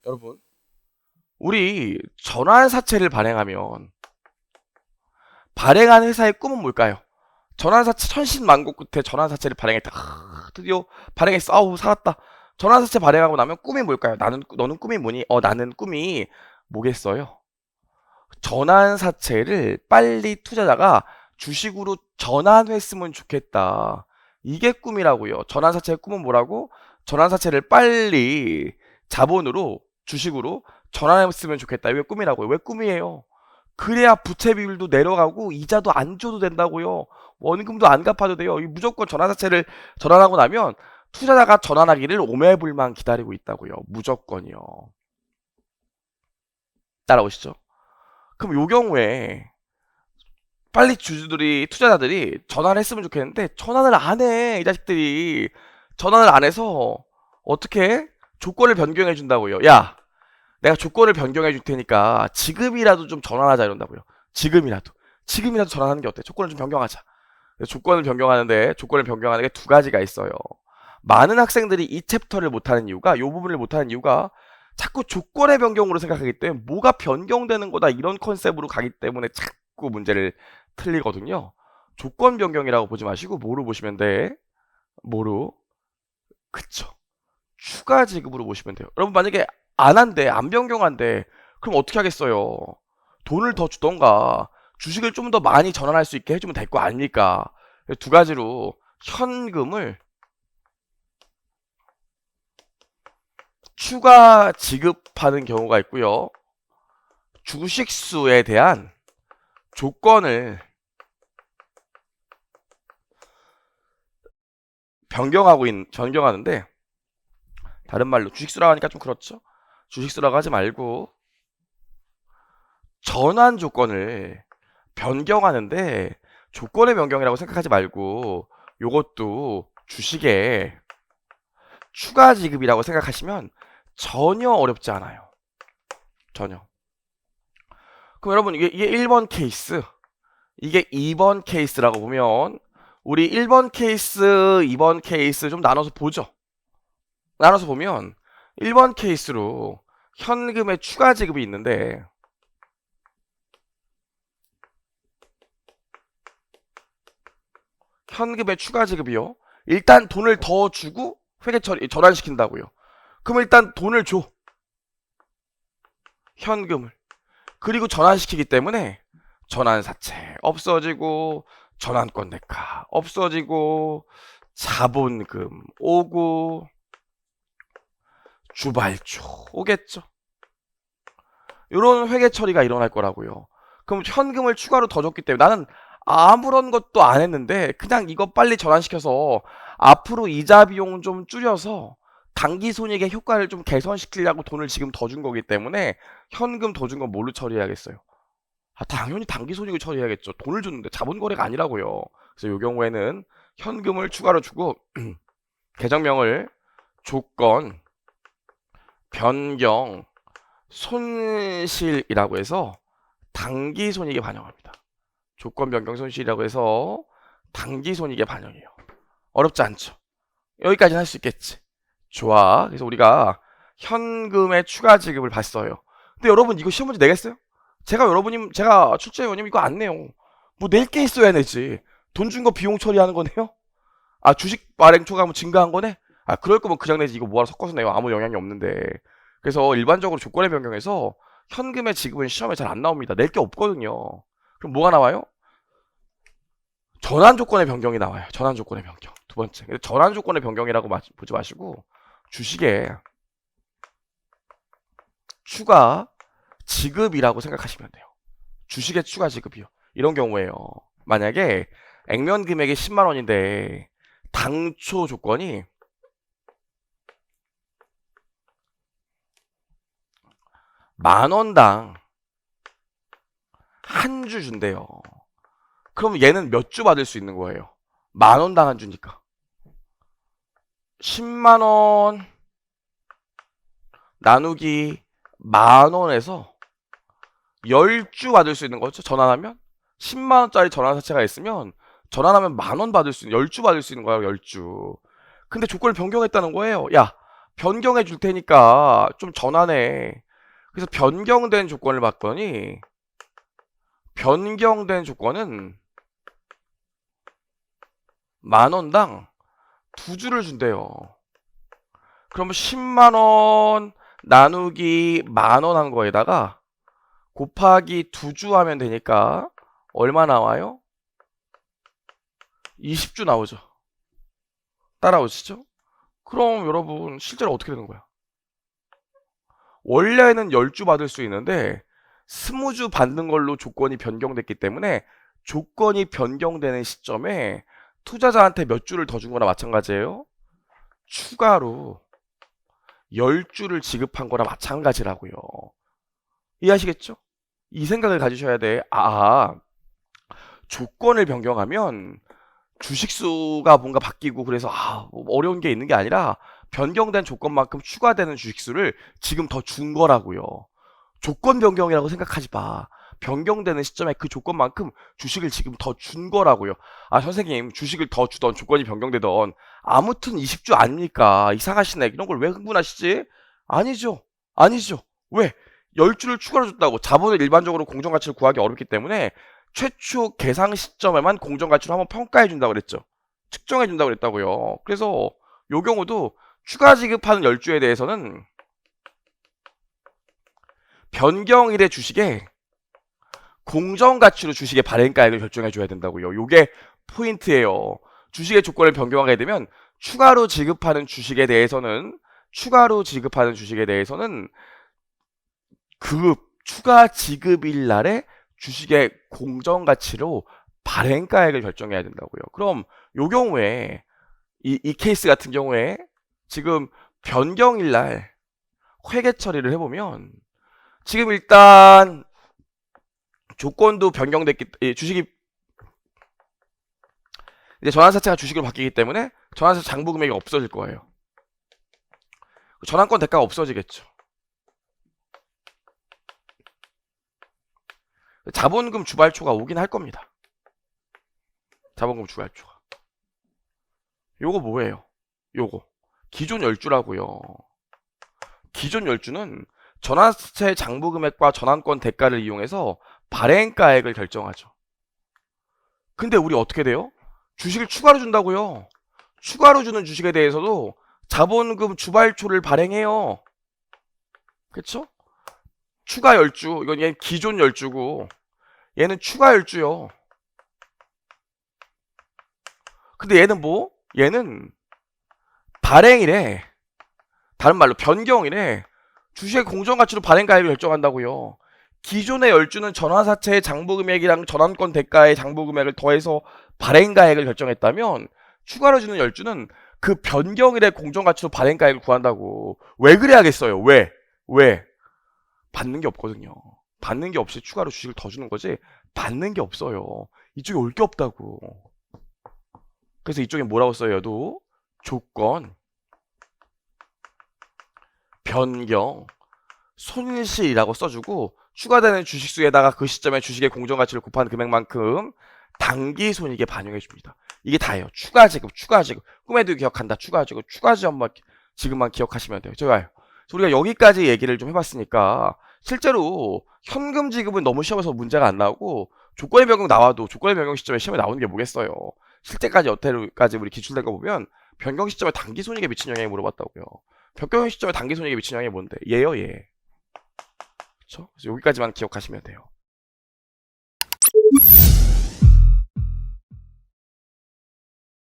여러분, 우리 전환사채를 발행하면 발행한 회사의 꿈은 뭘까요? 전환사채 천신만고 끝에 전환사채를 발행했다. 드디어 발행했어. 아우 살았다. 전환사채 발행하고 나면 꿈이 뭘까요? 너는 꿈이 뭐니? 나는 꿈이 뭐겠어요? 전환사채를 빨리 투자자가 주식으로 전환했으면 좋겠다. 이게 꿈이라고요. 전환사채의 꿈은 뭐라고? 전환사채를 빨리 자본으로 주식으로 전환했으면 좋겠다. 이게 꿈이라고요. 왜 꿈이에요? 그래야 부채 비율도 내려가고 이자도 안 줘도 된다고요. 원금도 안 갚아도 돼요. 무조건 전환사채를 전환하고 나면 투자자가 전환하기를 오매불만 기다리고 있다고요. 무조건이요. 따라오시죠. 그럼 요 경우에 빨리 투자자들이 전환을 했으면 좋겠는데 전환을 안 해. 이 자식들이 전환을 안 해서 어떻게 조건을 변경해 준다고요. 야, 내가 조건을 변경해 줄 테니까 지금이라도 좀 전환하자 이런다고요. 지금이라도 전환하는 게 어때? 조건을 좀 변경하자. 조건을 변경하는 게 두 가지가 있어요. 많은 학생들이 이 챕터를 못하는 이유가, 이 부분을 못하는 이유가 자꾸 조건의 변경으로 생각하기 때문에 뭐가 변경되는 거다 이런 컨셉으로 가기 때문에 자꾸 문제를 틀리거든요. 조건 변경이라고 보지 마시고 뭐로 보시면 돼? 뭐로? 그쵸. 추가 지급으로 보시면 돼요. 여러분 만약에 안 변경한대. 그럼 어떻게 하겠어요? 돈을 더 주던가 주식을 좀 더 많이 전환할 수 있게 해주면 될 거 아닙니까? 두 가지로 현금을 추가 지급하는 경우가 있고요. 주식수에 대한 조건을 변경하는데, 다른 말로 주식수라고 하니까 좀 그렇죠? 주식수라고 하지 말고 전환 조건을 변경하는데, 조건의 변경이라고 생각하지 말고 요것도 주식의 추가 지급이라고 생각하시면 전혀 어렵지 않아요. 전혀. 그럼 여러분 이게 1번 케이스, 이게 2번 케이스라고 보면 우리 1번 케이스, 2번 케이스 좀 나눠서 보죠. 나눠서 보면 1번 케이스로 현금의 추가 지급이 있는데, 현금의 추가 지급이요. 일단 돈을 더 주고 회계 전환시킨다고요. 그럼 일단 돈을 줘. 현금을. 그리고 전환시키기 때문에 전환사채 없어지고 전환권 대가 없어지고 자본금 오고 주발조 오겠죠. 이런 회계 처리가 일어날 거라고요. 그럼 현금을 추가로 더 줬기 때문에 나는 아무런 것도 안 했는데 그냥 이거 빨리 전환시켜서 앞으로 이자 비용 좀 줄여서 단기 손익의 효과를 좀 개선시키려고 돈을 지금 더 준 거기 때문에 현금 더 준 건 뭘로 처리해야겠어요? 당연히 단기 손익을 처리해야겠죠. 돈을 줬는데 자본 거래가 아니라고요. 그래서 이 경우에는 현금을 추가로 주고 계정명을 조건 변경 손실이라고 해서 단기 손익에 반영합니다. 조건 변경 손실이라고 해서 단기 손익에 반영해요. 어렵지 않죠? 여기까지는 할 수 있겠지. 좋아. 그래서 우리가 현금의 추가 지급을 봤어요. 근데 여러분 이거 시험 문제 내겠어요? 제가 출제위원님 이거 안 내요. 뭐 낼 게 있어야 내지. 돈 준 거 비용 처리하는 거네요? 주식 발행 초과하면 증가한 거네? 그럴 거면 그냥 내지. 이거 뭐하러 섞어서 내요? 아무 영향이 없는데. 그래서 일반적으로 조건의 변경에서 현금의 지급은 시험에 잘 안 나옵니다. 낼 게 없거든요. 그럼 뭐가 나와요? 전환 조건의 변경이 나와요. 전환 조건의 변경. 두 번째. 전환 조건의 변경이라고 보지 마시고 주식에 추가 지급이라고 생각하시면 돼요. 주식의 추가 지급이요. 이런 경우에요. 만약에 액면 금액이 10만 원인데 당초 조건이 만원당 한 주 준대요. 그럼 얘는 몇 주 받을 수 있는 거예요? 만원당 한 주니까 10만원 나누기 만원에서 10주 받을 수 있는 거죠. 전환하면 10만원짜리 전환사채가 있으면 전환하면 만원 받을 수 있는, 10주 받을 수 있는 거예요. 10주. 근데 조건을 변경했다는 거예요. 야, 변경해 줄 테니까 좀 전환해. 그래서 변경된 조건을 봤더니 변경된 조건은 10,000원당 2주를 준대요. 그러면 10만원 나누기 10,000원 한 거에다가 곱하기 2주 하면 되니까 얼마 나와요? 20주 나오죠. 따라오시죠? 그럼 여러분 실제로 어떻게 되는 거야? 원래는 10주 받을 수 있는데 20주 받는 걸로 조건이 변경됐기 때문에 조건이 변경되는 시점에 투자자한테 몇 주를 더 준 거나 마찬가지예요. 추가로 10주를 지급한 거나 마찬가지라고요. 이해하시겠죠? 이 생각을 가지셔야 돼. 조건을 변경하면 주식수가 뭔가 바뀌고 그래서 뭐 어려운 게 있는 게 아니라 변경된 조건만큼 추가되는 주식수를 지금 더 준 거라고요. 조건 변경이라고 생각하지 마. 변경되는 시점에 그 조건만큼 주식을 지금 더 준 거라고요. 선생님, 주식을 더 주던 조건이 변경되던 아무튼 20주 아닙니까? 이상하시네. 이런 걸 왜 흥분하시지? 아니죠. 아니죠. 왜? 10주를 추가로 줬다고. 자본을 일반적으로 공정가치를 구하기 어렵기 때문에 최초 계상 시점에만 공정가치로 한번 평가해 준다고 그랬죠. 측정해 준다고 그랬다고요. 그래서 요 경우도 추가 지급하는 10주에 대해서는 변경일의 주식에 공정가치로 주식의 발행가액을 결정해 줘야 된다고요. 요게 포인트예요. 주식의 조건을 변경하게 되면 추가로 지급하는 주식에 대해서는 그 추가 지급일 날에 주식의 공정가치로 발행가액을 결정해야 된다고요. 그럼 요 경우에 이 케이스 같은 경우에 지금 변경일 날 회계 처리를 해보면 지금 일단 조건도 변경됐기 주식이 이제 전환사채가 주식으로 바뀌기 때문에 전환사채 장부 금액이 없어질 거예요. 전환권 대가가 없어지겠죠. 자본금 주발초가 오긴 할 겁니다. 자본금 주발초가. 요거 뭐예요? 요거 기존 10주라고요. 기존 10주는 전환사채 장부 금액과 전환권 대가를 이용해서 발행가액을 결정하죠. 근데 우리 어떻게 돼요? 주식을 추가로 준다고요. 추가로 주는 주식에 대해서도 자본금 주발초를 발행해요. 그쵸? 추가 10주, 이건 얘 기존 10주고 얘는 추가 10주요. 근데 얘는 뭐? 얘는 발행이래. 다른 말로 변경이래. 주식의 공정가치로 발행가액을 결정한다고요. 기존의 10주는 전환사채의 장부금액이랑 전환권 대가의 장부금액을 더해서 발행가액을 결정했다면 추가로 주는 10주는 그 변경일의 공정가치로 발행가액을 구한다고. 왜 그래야겠어요? 왜? 받는 게 없거든요. 받는 게 없이 추가로 주식을 더 주는 거지 받는 게 없어요. 이쪽에 올 게 없다고. 그래서 이쪽에 뭐라고 써요? 조건 변경 손실이라고 써주고 추가되는 주식수에다가 그 시점에 주식의 공정가치를 곱한 금액만큼 당기손익에 반영해 줍니다. 이게 다예요. 추가 지급. 꿈에도 기억한다. 추가 지급만 지금만 기억하시면 돼요. 좋아요. 우리가 여기까지 얘기를 좀 해봤으니까 실제로 현금 지급은 너무 시험에서 문제가 안 나오고 조건의 변경 나와도 조건의 변경 시점에 시험에 나오는 게 뭐겠어요. 실제까지 여태까지 우리 기출된 거 보면 변경 시점에 당기손익에 미친 영향이 물어봤다고요. 변경 시점에 당기손익에 미친 영향이 뭔데? 얘요, 얘. 그쵸? 그래서 여기까지만 기억하시면 돼요.